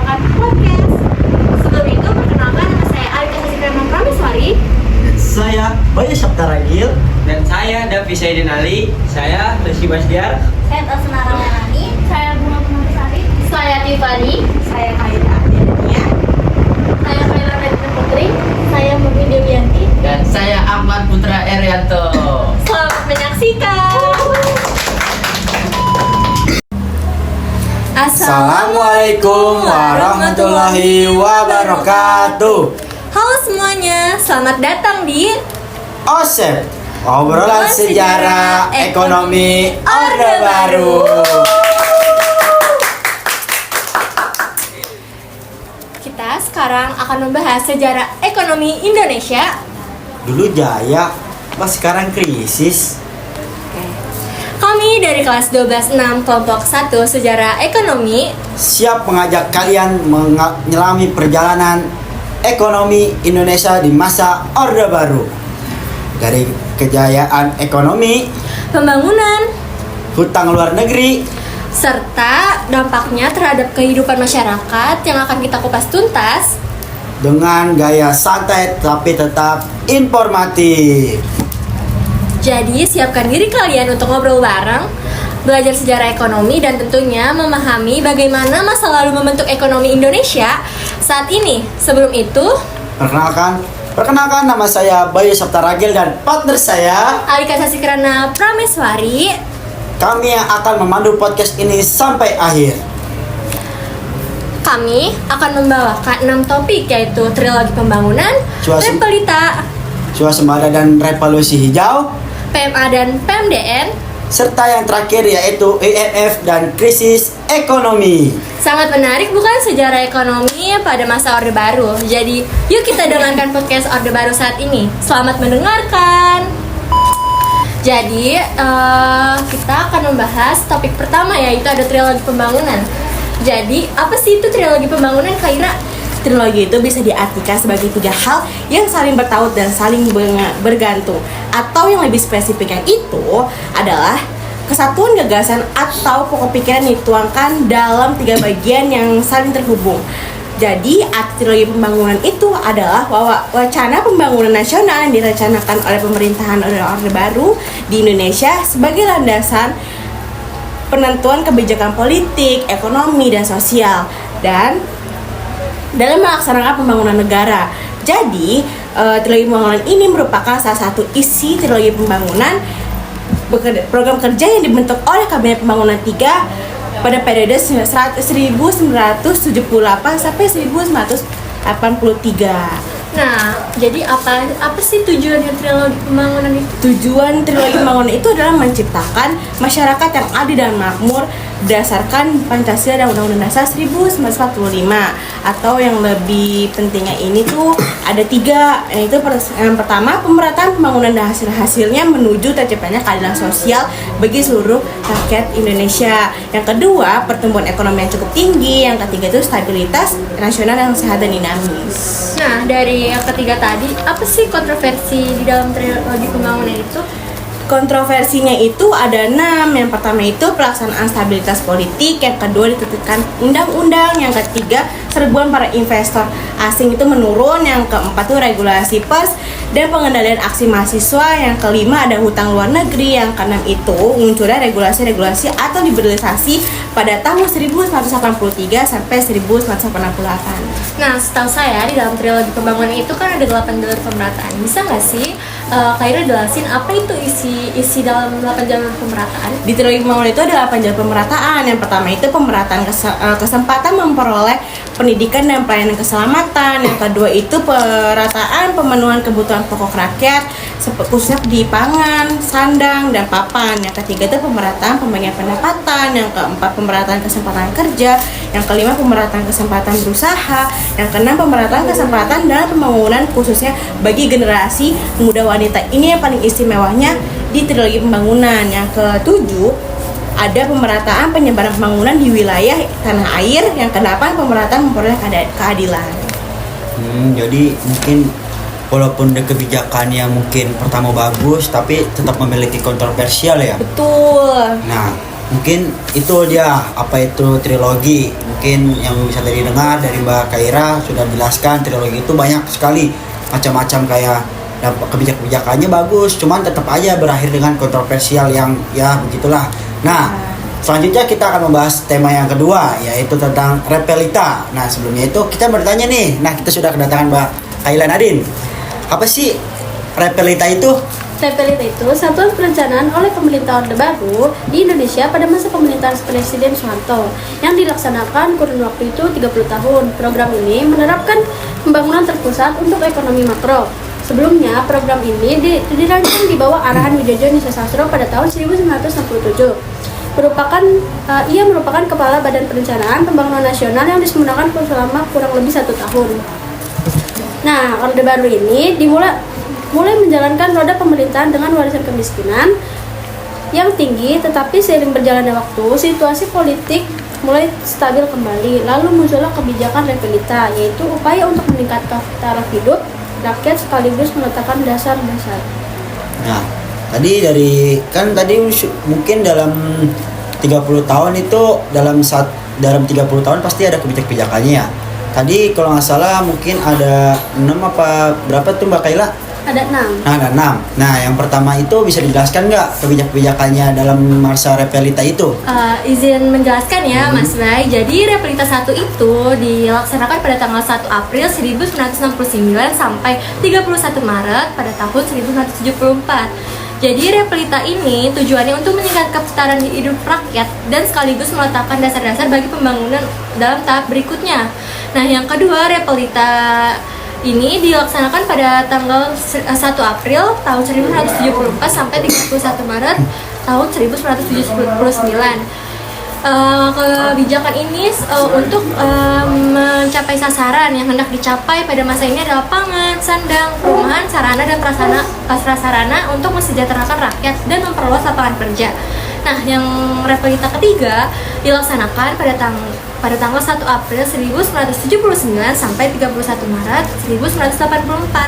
mendengarkan podcast. Sebelum itu, perkenalkan nama saya Alika Sasikrama Prameswari. Saya Bayu Sabta Ragil. Dan saya Davi Saidin Ali. Saya Rizky Basdiar. Saya Tasnara Melani. Saya Bunga Punapisari. Saya Tiffany. Saya Kaira Adenia. Saya Kaira Medina Putri. Saya Murni Dewianti. Dan saya Ahmad Putra Erianto. Selamat menyaksikan. Assalamualaikum warahmatullahi wabarakatuh. Halo semuanya, selamat datang di OSEP, obrolan sejarah ekonomi Orde Baru. Kita sekarang akan membahas sejarah ekonomi Indonesia. Dulu jaya, mas sekarang krisis. Kami dari kelas 12-6 kelompok 1 Sejarah Ekonomi Siap mengajak kalian menyelami perjalanan ekonomi Indonesia di masa Orde Baru. Dari kejayaan ekonomi, pembangunan, hutang luar negeri, serta dampaknya terhadap kehidupan masyarakat yang akan kita kupas tuntas. dengan gaya santai tapi tetap informatif. Jadi siapkan diri kalian untuk ngobrol bareng, belajar sejarah ekonomi dan tentunya memahami bagaimana masa lalu membentuk ekonomi Indonesia saat ini. Sebelum itu, Perkenalkan nama saya Bayu Sabta Ragil dan partner saya. Alika Sasikrana Prameswari. Kami yang akan memandu podcast ini sampai akhir. Kami akan membawakan 6 topik, yaitu trilogi pembangunan, Suasem- Pelita, Swasembada dan revolusi hijau, PMA dan PMDN. serta yang terakhir yaitu IMF dan krisis ekonomi. Sangat menarik bukan sejarah ekonomi pada masa Orde Baru. Jadi, yuk kita dengarkan podcast Orde Baru saat ini. Selamat mendengarkan. Jadi, kita akan membahas topik pertama, yaitu ada trilogi pembangunan. Jadi, apa sih itu trilogi pembangunan, Kaira? Trilogi itu bisa diartikan sebagai 3 hal yang saling bertaut dan saling bergantung. Atau yang lebih spesifiknya itu adalah kesatuan gagasan atau pokok pikiran yang dituangkan dalam 3 bagian yang saling terhubung. Jadi, arti trilogi pembangunan itu adalah wacana pembangunan nasional yang direncanakan oleh pemerintahan Orde Baru di Indonesia sebagai landasan penentuan kebijakan politik, ekonomi, dan sosial. Dan dalam melaksanakan pembangunan negara. Jadi, trilogi pembangunan ini merupakan salah satu isi trilogi pembangunan program kerja yang dibentuk oleh Kabinet Pembangunan 3 pada periode 1978 sampai 1983. Nah, jadi apa sih tujuannya trilogi pembangunan itu? Tujuan trilogi pembangunan itu adalah menciptakan masyarakat yang adil dan makmur berdasarkan Pancasila dan Undang-Undang Dasar 1945. Atau yang lebih pentingnya ini tuh ada 3, yaitu yang pertama pemerataan pembangunan dan hasil-hasilnya menuju terciptanya keadilan sosial bagi seluruh rakyat Indonesia. Yang kedua, pertumbuhan ekonomi yang cukup tinggi. Yang ketiga itu stabilitas nasional yang sehat dan dinamis. Nah, dari yang ketiga tadi, apa sih kontroversi di dalam trilogi pembangunan itu? Kontroversinya itu ada 6. Yang pertama itu pelaksanaan stabilitas politik. Yang kedua ditetapkan undang-undang. Yang ketiga serbuan para investor asing itu menurun. Yang keempat itu regulasi pers dan pengendalian aksi mahasiswa. Yang kelima ada hutang luar negeri. Yang keenam itu munculnya regulasi-regulasi atau liberalisasi pada tahun 1983 sampai 1988. Nah, setahu saya di dalam trilogi pembangunan itu kan ada 8 jalur pemerataan. Bisa nggak sih Kaira jelasin apa itu isi dalam 8 jalur pemerataan? Di trilogi pembangunan itu ada 8 jalur pemerataan. Yang pertama itu pemerataan kesempatan memperoleh pendidikan dan pelayanan keselamatan. Yang kedua itu pemerataan pemenuhan kebutuhan pokok rakyat, khususnya di pangan, sandang, dan papan. Yang ketiga itu pemerataan pembagian pendapatan. Yang keempat pemerataan kesempatan kerja. Yang kelima pemerataan kesempatan berusaha. Yang keenam pemerataan kesempatan dalam pembangunan khususnya bagi generasi muda wanita. Ini yang paling istimewanya di trilogi pembangunan. Yang ketujuh ada pemerataan penyebaran pembangunan di wilayah tanah air. Yang kedelapan pemerataan memperoleh keadilan. Jadi mungkin walaupun ada kebijakan yang mungkin pertama bagus tapi tetap memiliki kontroversial ya. Betul. Nah, mungkin itu dia apa itu trilogi. Mungkin yang bisa tadi dengar dari Mbak Kaira sudah jelaskan trilogi itu banyak sekali macam-macam kayak kebijakannya bagus, cuman tetap aja berakhir dengan kontroversial yang ya begitulah. Nah, selanjutnya kita akan membahas tema yang kedua, yaitu tentang repelita. Nah, sebelumnya itu kita bertanya nih. Nah, kita sudah kedatangan Mbak Kaila Nadine. Apa sih repelita itu? Repelita itu satuan perencanaan oleh pemerintah Orde Baru di Indonesia pada masa pemerintahan Presiden Soeharto yang dilaksanakan kurun waktu itu 30 tahun. Program ini menerapkan pembangunan terpusat untuk ekonomi makro. Sebelumnya, program ini dirancang di bawah arahan Widjojo Nisasastro pada tahun 1967. Ia merupakan kepala Badan Perencanaan Pembangunan Nasional yang diselenggarakan selama kurang lebih 1 tahun. Nah, Orde Baru ini mulai menjalankan roda pemerintahan dengan warisan kemiskinan yang tinggi, tetapi seiring berjalannya waktu, situasi politik mulai stabil kembali. Lalu muncullah kebijakan repelita, yaitu upaya untuk meningkatkan taraf hidup rakyat sekaligus meletakkan dasar-dasar. Nah, tadi mungkin dalam 30 tahun itu dalam 30 tahun pasti ada kebijakannya ya. Tadi kalau nggak salah mungkin ada 6 apa berapa tuh Mbak Kaila? Ada 6. Nah, ada 6. Nah, yang pertama itu bisa dijelaskan nggak kebijakannya dalam masa repelita itu? Izin menjelaskan ya Mas Bay. Jadi repelita 1 itu dilaksanakan pada tanggal 1 April 1969 sampai 31 Maret pada tahun 1974. Jadi repelita ini tujuannya untuk meningkatkan kesetaraan hidup rakyat dan sekaligus meletakkan dasar-dasar bagi pembangunan dalam tahap berikutnya. Nah, yang kedua, repelita ini dilaksanakan pada tanggal 1 April tahun 1974 sampai 31 Maret tahun 1979. Kebijakan ini untuk mencapai sasaran yang hendak dicapai pada masa ini adalah pangan, sandang, perumahan, sarana dan prasarana untuk mensejahterakan rakyat dan memperluas lapangan kerja. Nah, yang repelita ketiga dilaksanakan pada tanggal 1 April 1979 sampai 31 Maret 1984.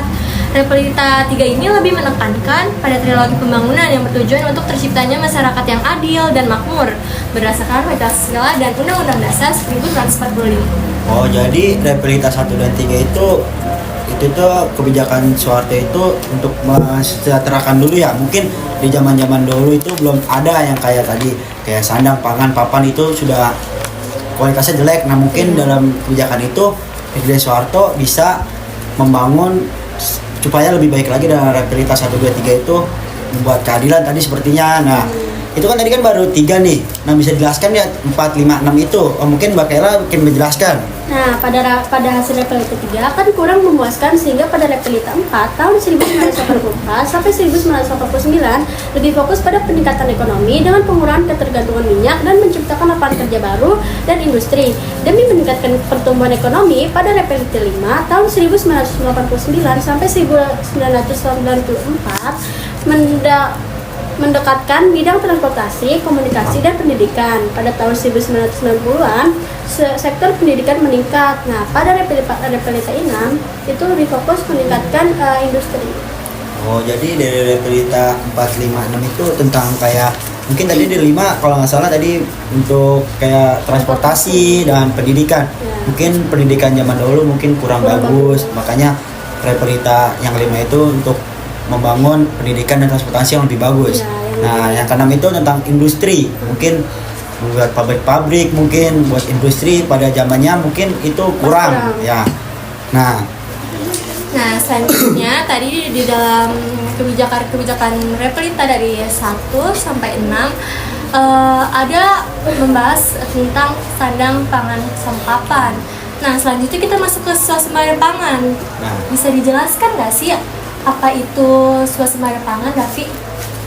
Repelita 3 ini lebih menekankan pada trilogi pembangunan yang bertujuan untuk terciptanya masyarakat yang adil dan makmur berdasarkan Pancasila dan Undang-Undang Dasar 1945. Oh, jadi repelita 1 dan 3 itu tuh kebijakan Soeharto itu untuk mensejahterakan dulu ya. Mungkin di zaman-zaman dulu itu belum ada yang kayak tadi, kayak sandang, pangan, papan itu sudah kualitasnya jelek. Nah, mungkin dalam kebijakan itu Presiden Soeharto bisa membangun supaya lebih baik lagi dalam repelita 1, 2, 3 itu membuat keadilan tadi sepertinya. Nah, itu kan tadi kan baru 3 nih. Nah, bisa jelaskan ya 4, 5, 6 itu. Mungkin Mbak Kela mungkin menjelaskan. Nah, pada hasil repelita 3 kan kurang memuaskan sehingga pada repelita 4 tahun 1984 sampai 1989 lebih fokus pada peningkatan ekonomi dengan pengurangan ketergantungan minyak dan menciptakan lapangan kerja baru dan industri. Demi meningkatkan pertumbuhan ekonomi, pada repelita 5 tahun 1989 sampai 1994 mendekatkan bidang transportasi, komunikasi, dan pendidikan. Pada tahun 1990-an, sektor pendidikan meningkat. Nah, pada repelita 6 itu lebih fokus meningkatkan industri. Oh, jadi dari repelita 4, 5, 6 itu tentang kayak mungkin tadi di 5 kalau nggak salah tadi untuk kayak transportasi dan pendidikan. Ya. Mungkin pendidikan zaman dulu mungkin kurang bagus. Makanya repelita yang 5 itu untuk membangun pendidikan dan transportasi yang lebih bagus. Ya, Nah, yang ke-6 itu tentang industri. Mungkin buat pabrik-pabrik, mungkin buat industri pada zamannya mungkin itu kurang. Ya. Nah, selanjutnya tadi di dalam kebijakan repelita dari 1 sampai 6 ada membahas tentang sandang, pangan, sama papan. Nah, selanjutnya kita masuk ke swasembada pangan. Nah. Bisa dijelaskan nggak sih apa itu swasembada pangan, Davi?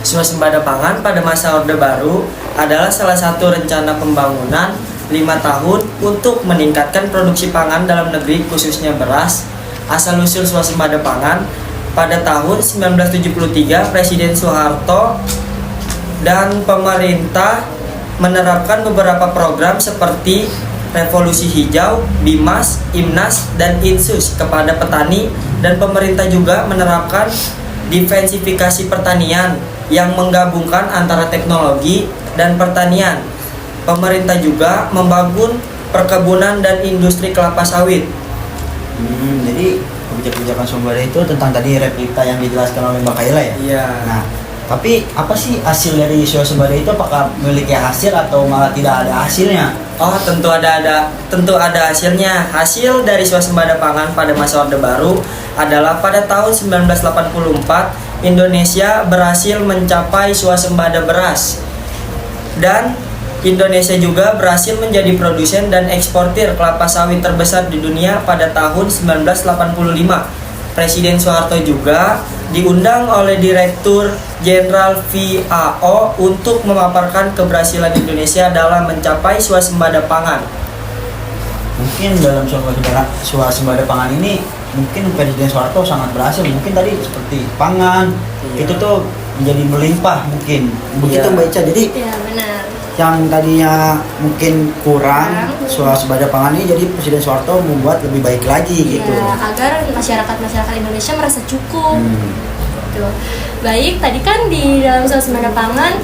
Swasembada pangan pada masa Orde Baru adalah salah satu rencana pembangunan 5 tahun untuk meningkatkan produksi pangan dalam negeri khususnya beras. Asal-usul swasembada pangan pada tahun 1973 Presiden Soeharto dan pemerintah menerapkan beberapa program seperti Revolusi Hijau, Bimas, Imnas, dan Insus kepada petani, dan pemerintah juga menerapkan diversifikasi pertanian yang menggabungkan antara teknologi dan pertanian. Pemerintah juga membangun perkebunan dan industri kelapa sawit. Jadi kebijakan swasembada itu tentang tadi replika yang dijelaskan oleh Mbak Kaila ya? Iya. Nah, tapi apa sih hasil dari swasembada itu? Apakah memiliki hasil atau malah tidak ada hasilnya? Oh, tentu ada hasilnya. Hasil dari swasembada pangan pada masa Orde Baru adalah pada tahun 1984 Indonesia berhasil mencapai swasembada beras. Dan Indonesia juga berhasil menjadi produsen dan eksportir kelapa sawit terbesar di dunia pada tahun 1985. Presiden Soeharto juga diundang oleh Direktur Jenderal FAO untuk memaparkan keberhasilan Indonesia dalam mencapai swasembada pangan. Mungkin dalam swasembada pangan ini mungkin Presiden Soeharto sangat berhasil. Mungkin tadi seperti pangan itu tuh menjadi melimpah mungkin. Begitu Mbak Ica. Jadi Iya, benar. yang tadinya mungkin kurang swasembada pangan ini, jadi Presiden Soeharto membuat lebih baik lagi gitu. Ya, agar masyarakat Indonesia merasa cukup. Gitu. Baik, tadi kan di dalam swasembada pangan,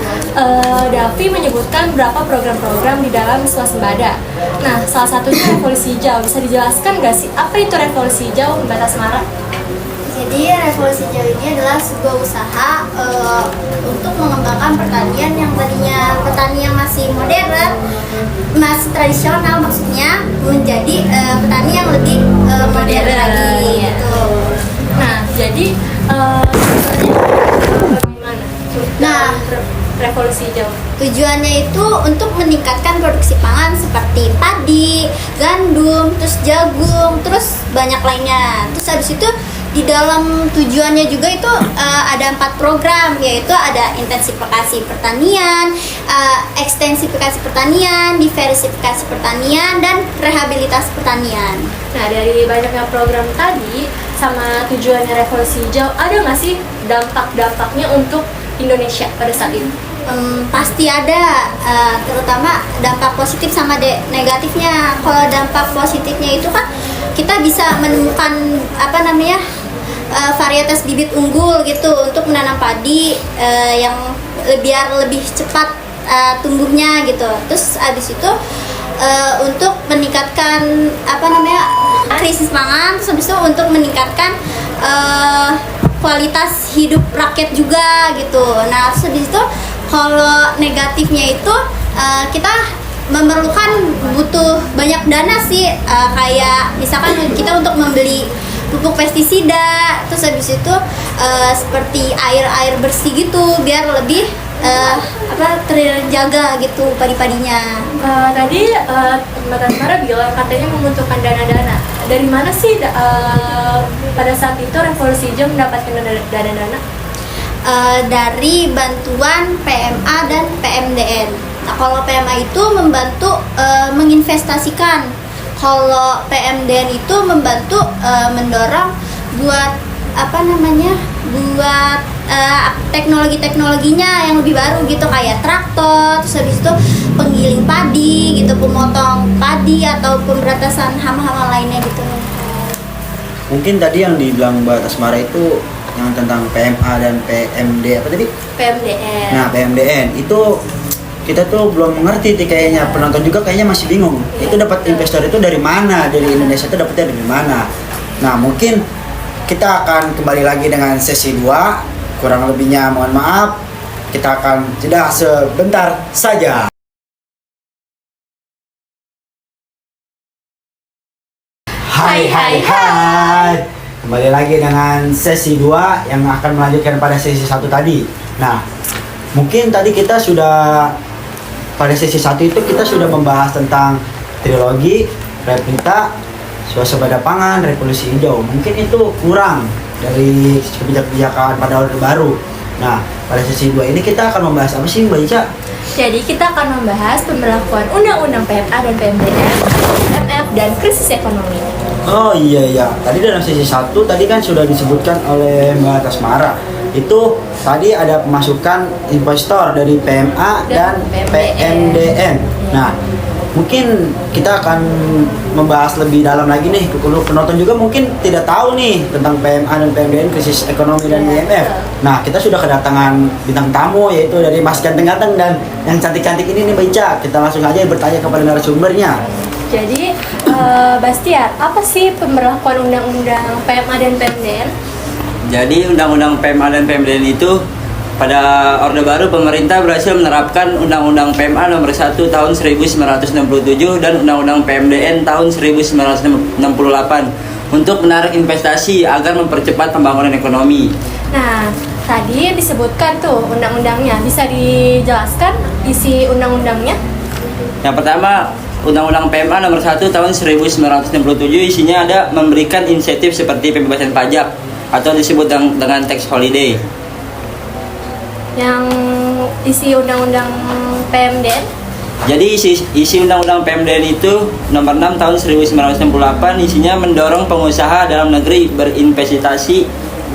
Davi menyebutkan beberapa program-program di dalam swasembada. Nah, salah satunya revolusi hijau. Bisa dijelaskan nggak sih apa itu revolusi hijau, Mbak Tasmara? Jadi revolusi hijau ini adalah sebuah usaha untuk mengembangkan pertanian yang tadinya petani yang masih modern, masih tradisional maksudnya, menjadi petani yang lebih modern lagi gitu. Nah, jadi bagaimana? Nah, Revolusi hijau. tujuannya itu untuk meningkatkan produksi pangan seperti padi, gandum, terus jagung, terus banyak lainnya. Terus habis itu di dalam tujuannya juga itu ada 4 program, yaitu ada intensifikasi pertanian, ekstensifikasi pertanian, diversifikasi pertanian, dan rehabilitasi pertanian. Nah, dari banyaknya program tadi sama tujuannya revolusi hijau, ada nggak sih dampak-dampaknya untuk Indonesia pada saat ini? Pasti ada, terutama dampak positif sama negatifnya. Kalau dampak positifnya itu kan kita bisa menemukan varietas bibit unggul gitu untuk menanam padi yang biar lebih cepat tumbuhnya gitu. Terus abis itu untuk meningkatkan krisis pangan, terus abis itu untuk meningkatkan kualitas hidup rakyat juga gitu. Nah, terus habis itu kalau negatifnya itu kita butuh banyak dana sih, kayak misalkan kita untuk membeli pupuk pestisida, terus habis itu seperti air bersih gitu biar lebih terjaga gitu padi-padinya. Tadi Mbak Tasmara bilang katanya membutuhkan dana-dana. Dari mana sih pada saat itu revolusi hijau mendapatkan dana-dana? Dari bantuan PMA dan PMDN. Nah, kalau PMA itu membantu menginvestasikan, kalau PMDN itu membantu mendorong buat teknologi-teknologinya yang lebih baru gitu, kayak traktor, terus habis itu penggiling padi gitu, pemotong padi atau pemberantasan hama-hama lainnya gitu. Mungkin tadi yang dibilang Mbak Tasmara itu yang tentang PMA dan PMD apa tadi? PMDN. Nah, PMDN itu kita tuh belum mengerti nih kayaknya, penonton juga kayaknya masih bingung. Itu dapat investor itu dari mana? Dari Indonesia itu dapatnya dari mana? Nah, mungkin kita akan kembali lagi dengan sesi 2. Kurang lebihnya mohon maaf. Kita akan jeda sebentar saja. Hai. Kembali lagi dengan sesi 2 yang akan melanjutkan pada sesi 1 tadi. Nah, mungkin tadi kita sudah pada sesi 1 itu kita sudah membahas tentang trilogi, replika, swasembada pangan, revolusi hijau. Mungkin itu kurang dari kebijakan pada Orde Baru. Nah, pada sesi 2 ini kita akan membahas apa sih Mbak Ica? Jadi kita akan membahas pemberlakuan Undang-Undang PMA dan PMDN, MF, dan krisis ekonomi. Oh iya. Tadi dalam sesi 1 tadi kan sudah disebutkan oleh Mbak Tasmara. Itu tadi ada pemasukan investor dari PMA dan PMDN. Nah, mungkin kita akan membahas lebih dalam lagi nih. Untuk penonton juga mungkin tidak tahu nih tentang PMA dan PMDN, krisis ekonomi dan IMF. Nah, kita sudah kedatangan bintang tamu yaitu dari Mas Ganteng-ganteng dan yang cantik-cantik ini nih Mbak Ica. Kita langsung aja bertanya kepada narasumbernya. Jadi, Bastian, apa sih pemberlakuan undang-undang PMA dan PMDN? Jadi undang-undang PMA dan PMDN itu pada Orde Baru pemerintah berhasil menerapkan Undang-Undang PMA nomor 1 tahun 1967 dan Undang-Undang PMDN tahun 1968 untuk menarik investasi agar mempercepat pembangunan ekonomi. Nah, tadi disebutkan tuh undang-undangnya. Bisa dijelaskan isi undang-undangnya? Yang pertama, Undang-Undang PMA nomor 1 tahun 1967 isinya ada memberikan insentif seperti pembebasan pajak atau disebut dengan tax holiday. Yang isi undang-undang PMDN? Jadi isi Undang-Undang PMDN itu nomor 6 tahun 1968 isinya mendorong pengusaha dalam negeri berinvestasi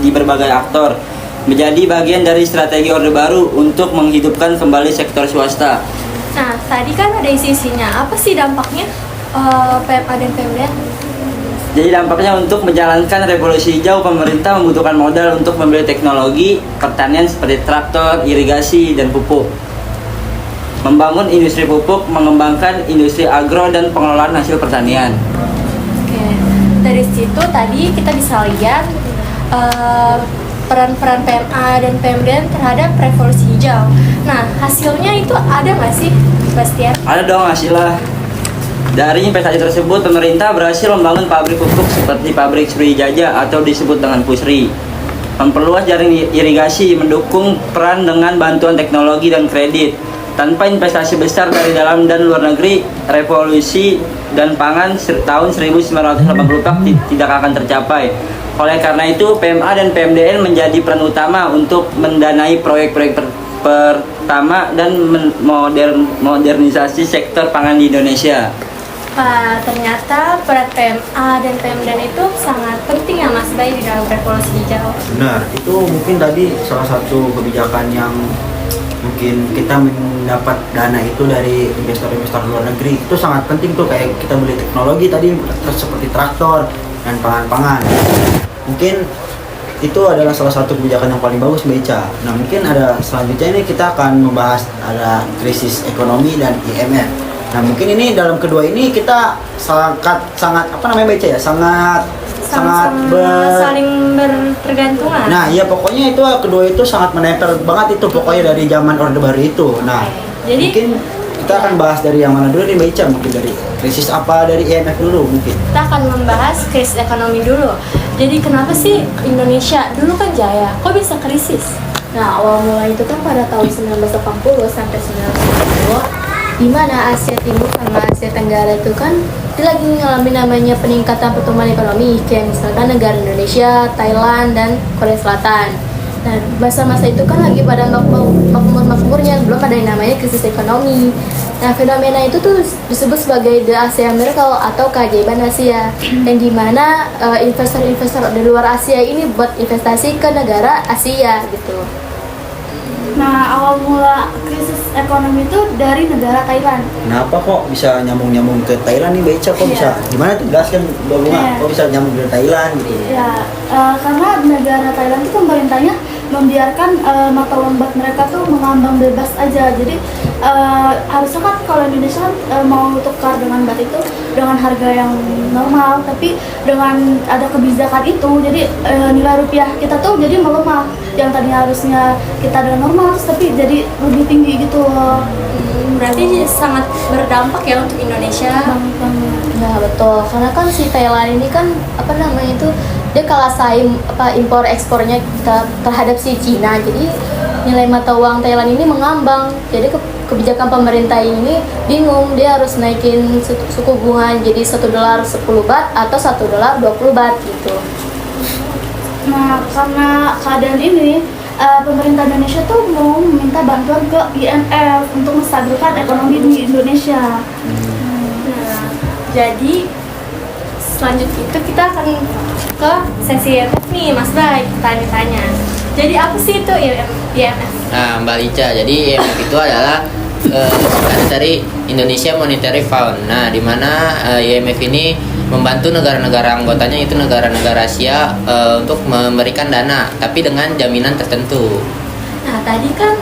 di berbagai aktor, menjadi bagian dari strategi Orde Baru untuk menghidupkan kembali sektor swasta. Nah, tadi kan ada isi-isinya. Apa sih dampaknya PMA dan PMDN? Jadi dampaknya untuk menjalankan revolusi hijau, pemerintah membutuhkan modal untuk membeli teknologi pertanian seperti traktor, irigasi, dan pupuk. Membangun industri pupuk, mengembangkan industri agro dan pengelolaan hasil pertanian. Oke, dari situ tadi kita bisa lihat peran-peran PMA dan PMDN terhadap revolusi hijau. Nah, hasilnya itu ada nggak sih, Bastian? Ada dong hasilnya. Dari investasi tersebut, pemerintah berhasil membangun pabrik pupuk seperti pabrik Sriwijaya atau disebut dengan Pusri. Memperluas jaring irigasi, mendukung peran dengan bantuan teknologi dan kredit. Tanpa investasi besar dari dalam dan luar negeri, revolusi dan pangan tahun 1984 tidak akan tercapai. Oleh karena itu, PMA dan PMDN menjadi peran utama untuk mendanai proyek-proyek pertama dan modernisasi sektor pangan di Indonesia. Wah, ternyata peran PMA dan PMDN itu sangat penting ya Mas Bay di dalam revolusi hijau. Benar, itu mungkin tadi salah satu kebijakan yang mungkin kita mendapat dana itu dari investor-investor luar negeri. Itu sangat penting tuh, kayak kita beli teknologi tadi seperti traktor dan pangan-pangan. Mungkin itu adalah salah satu kebijakan yang paling bagus Mbak Ica. Nah, mungkin ada selanjutnya ini kita akan membahas ada krisis ekonomi dan IMF. Nah, mungkin ini dalam kedua ini kita sangat apa namanya Mbak Ica ya? Sangat saling bertergantungan. Nah, ya pokoknya itu kedua itu sangat menempel banget itu pokoknya dari zaman Orde Baru itu. Nah, jadi mungkin kita akan bahas dari yang mana dulu nih Mbak Ica? Mungkin dari krisis apa dari IMF dulu mungkin. Kita akan membahas krisis ekonomi dulu. Jadi kenapa sih Indonesia dulu kan jaya, kok bisa krisis? Nah, awal mula itu kan pada tahun 1980 sampai 1990, di mana Asia Timur sama Asia Tenggara itu kan dia lagi ngalamin namanya peningkatan pertumbuhan ekonomi, kayak misalkan negara Indonesia, Thailand, dan Korea Selatan. Nah, masa-masa itu kan lagi pada makmur-makmurnya, belum ada yang namanya krisis ekonomi. Nah, fenomena itu tuh disebut sebagai The Asia Miracle atau keajaiban Asia, yang dimana investor-investor dari luar Asia ini buat investasi ke negara Asia gitu. Nah, awal mula krisis ekonomi itu dari negara Thailand. Kenapa kok bisa nyambung ke Thailand nih Mbak Ica? Kok bisa? Gimana tuh? Jelaskan Mbak Bunga, kok bisa nyambung ke Thailand gitu? Ya, karena negara Thailand itu pemerintahnya membiarkan mata uang baht mereka tuh mengambang bebas aja. Jadi harusnya kan kalau Indonesia kan mau tukar dengan baht itu dengan harga yang normal, tapi dengan ada kebijakan itu, jadi nilai rupiah kita tuh jadi melemah. Yang tadinya harusnya kita dengan normal, tapi jadi lebih tinggi gitu loh. Berarti sangat berdampak ya untuk Indonesia. Nah, betul, karena kan si Thailand ini kan apa namanya itu dia kalah saing impor ekspornya terhadap si Cina, jadi nilai mata uang Thailand ini mengambang. Jadi kebijakan pemerintah ini bingung, dia harus naikin suku bunga jadi $1 10 baht atau $1 20 baht gitu. Nah, karena keadaan ini pemerintah Indonesia tuh mau meminta bantuan ke IMF untuk menstabilkan ekonomi di Indonesia. Nah, jadi selanjutnya itu kita akan ke sesi IMF nih Mas Bay, tanya-tanya. Jadi apa sih itu IMF? Nah, Mbak Ica, jadi IMF itu adalah ada dari Indonesia Monetary Fund. Nah, di mana IMF ini membantu negara-negara anggotanya itu negara-negara Asia untuk memberikan dana, tapi dengan jaminan tertentu. Nah, tadi kan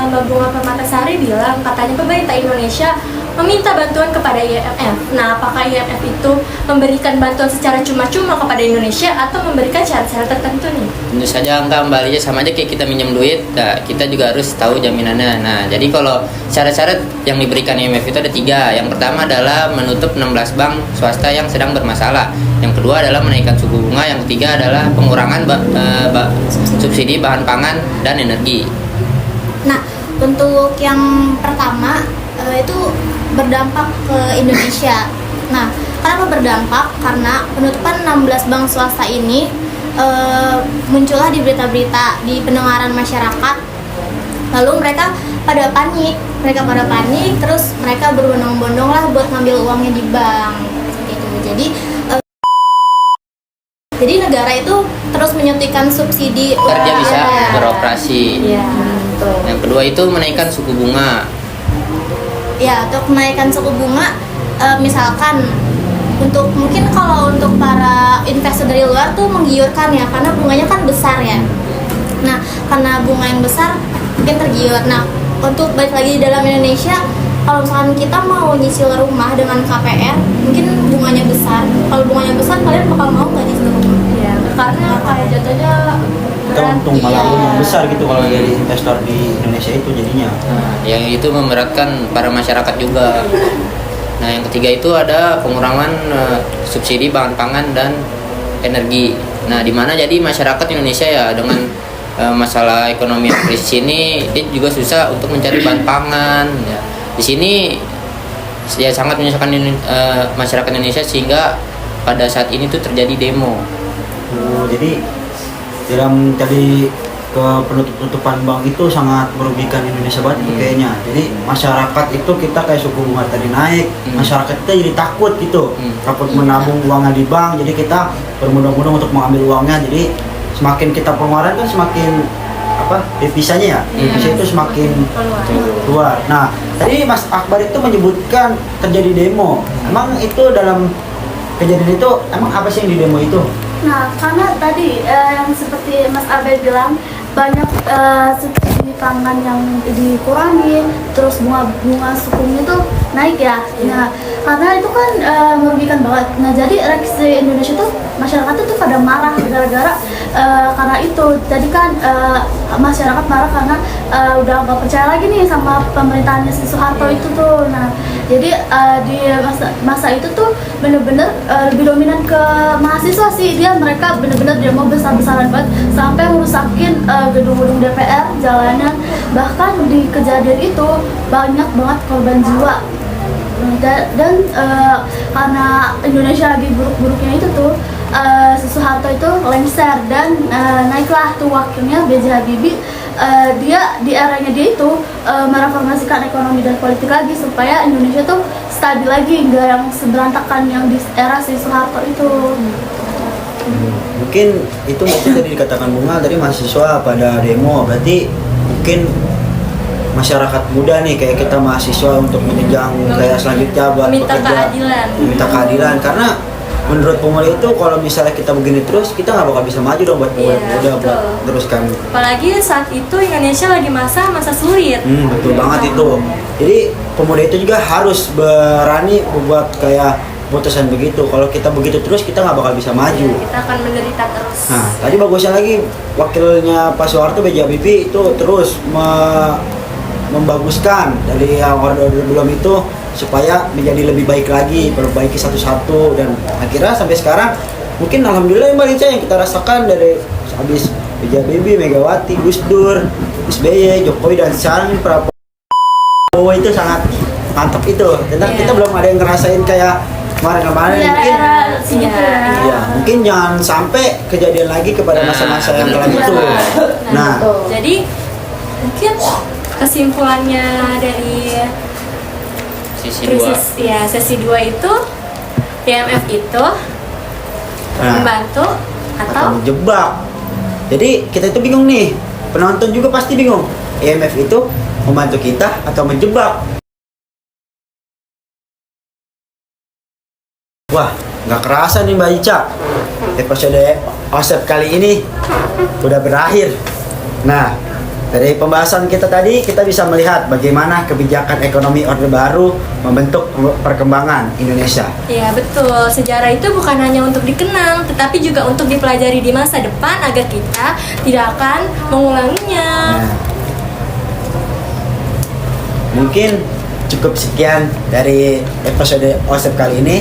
Mbak Bunga Permatasari bilang katanya pemerintah Indonesia meminta bantuan kepada IMF. Nah, apakah IMF itu memberikan bantuan secara cuma-cuma kepada Indonesia atau memberikan syarat-syarat tertentu nih? Tentu saja enggak, Mbak Alicia, sama aja kayak kita minjem duit, nah, kita juga harus tahu jaminannya. Nah, jadi kalau syarat-syarat yang diberikan IMF itu ada 3. Yang pertama adalah menutup 16 bank swasta yang sedang bermasalah. Yang kedua adalah menaikkan suku bunga. Yang ketiga adalah pengurangan subsidi bahan pangan dan energi. Nah, untuk yang pertama itu berdampak ke Indonesia. Nah, kenapa berdampak? Karena penutupan 16 bank swasta ini muncullah di berita-berita, di pendengaran masyarakat. Lalu mereka pada panik, terus mereka berbondong-bondong lah buat ngambil uangnya di bank. Gitu. Jadi negara itu terus menyuntikkan subsidi Agar dia bisa beroperasi. Iya, betul. Yang kedua itu menaikkan suku bunga. Ya, untuk menaikkan suku bunga, misalkan mungkin kalau untuk para investor dari luar tuh menggiurkan ya, karena bunganya kan besar ya. Nah, karena bunga yang besar mungkin tergiur. Nah, untuk balik lagi dalam Indonesia, kalau misalkan kita mau nyicil rumah dengan KPR, mungkin bunganya besar. Kalau bunganya besar, kalian bakal mau nggak nyicil rumah? Iya, karena kayak jatuhnya Kita untung malah yang besar gitu kalau jadi investor di Indonesia itu jadinya. Nah, yang itu memberatkan para masyarakat juga. Nah, yang ketiga itu ada pengurangan subsidi bahan pangan dan energi. Nah, di mana jadi masyarakat Indonesia ya dengan masalah ekonomi yang krisis ini, dia juga susah untuk mencari bahan pangan. Ya. Di sini ya sangat menyusahkan masyarakat Indonesia sehingga pada saat ini tuh terjadi demo. Jadi dalam tadi ke penutupan bank itu sangat merugikan Indonesia banget itu kayaknya. Jadi masyarakat itu kita kayak suku bunga tadi naik, masyarakat kita jadi takut gitu, takut menabung uangnya di bank. Jadi kita berbondong-bondong untuk mengambil uangnya. Jadi semakin kita pengeluaran kan semakin devisanya ya, devisa itu semakin keluar. Nah, tadi Mas Akbar itu menyebutkan terjadi demo. Emang itu dalam kejadian itu emang apa sih yang di demo itu? Nah, karena tadi yang seperti Mas Abel bilang banyak subsidi pangan yang dikurangi, terus bunga sukunya itu naik ya. Nah, karena itu kan merugikan banget. Nah, jadi reaksi Indonesia tuh masyarakat tuh pada marah gara-gara karena itu. Jadi kan masyarakat marah karena udah nggak percaya lagi nih sama pemerintahannya si Soeharto itu tuh. Nah, jadi di masa itu tuh bener-bener lebih dominan ke mahasiswa sih. Mereka bener-bener demo besar-besaran banget sampai merusakin gedung-gedung DPR, jalanan. Bahkan di kejadian itu banyak banget korban jiwa. Dan karena Indonesia lagi buruk-buruknya itu tuh Soeharto itu lengser dan naiklah tuh wakilnya B.J. Habibie. Dia di eranya dia itu mereformasikan ekonomi dan politik lagi supaya Indonesia tuh stabil lagi, nggak yang seberantakan yang di era si Soeharto itu. Mungkin itu tadi dikatakan Bunga dari mahasiswa pada demo, berarti mungkin masyarakat muda nih kayak kita mahasiswa untuk menjenjang kayak selanjutnya buat minta keadilan karena menurut pemuda itu kalau misalnya kita begini terus kita nggak bakal bisa maju dong buat pemuda buat teruskan. Apalagi saat itu Indonesia lagi masa sulit. Betul banget itu. Jadi pemuda itu juga harus berani membuat kayak putusan begitu. Kalau kita begitu terus kita nggak bakal bisa maju. Kita akan menderita terus. Nah, tadi bagusnya lagi wakilnya Pak Soeharto B.J. Habibie itu terus membaguskan dari yang order belum itu supaya menjadi lebih baik lagi, perbaiki satu-satu dan akhirnya sampai sekarang mungkin alhamdulillah Mbak Lica yang kita rasakan dari habis B.J. Habibie, Megawati, Gus Dur, SBY, Jokowi dan sekarang Prabowo itu sangat mantap itu. Tentang kita belum ada yang ngerasain kayak kemarin mungkin mungkin jangan sampai kejadian lagi kepada masa-masa yang kelam itu. Nah, jadi mungkin kesimpulannya dari sesi 2 itu IMF itu membantu atau menjebak. Jadi kita itu bingung nih, penonton juga pasti bingung. IMF itu membantu kita atau menjebak. Wah, nggak kerasa nih Mbak Ica, episode OSEP kali ini udah berakhir. Nah, dari pembahasan kita tadi, kita bisa melihat bagaimana kebijakan ekonomi Orde Baru membentuk perkembangan Indonesia. Ya betul, sejarah itu bukan hanya untuk dikenang, tetapi juga untuk dipelajari di masa depan agar kita tidak akan mengulanginya. Nah, mungkin cukup sekian dari episode OSEP kali ini.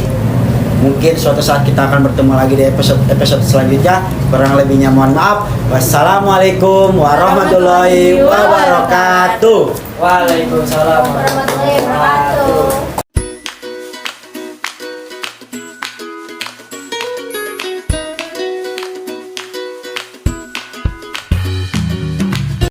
Mungkin suatu saat kita akan bertemu lagi di episode selanjutnya. Kurang lebihnya mohon maaf. Wassalamualaikum warahmatullahi wabarakatuh. Waalaikumsalam warahmatullahi wabarakatuh.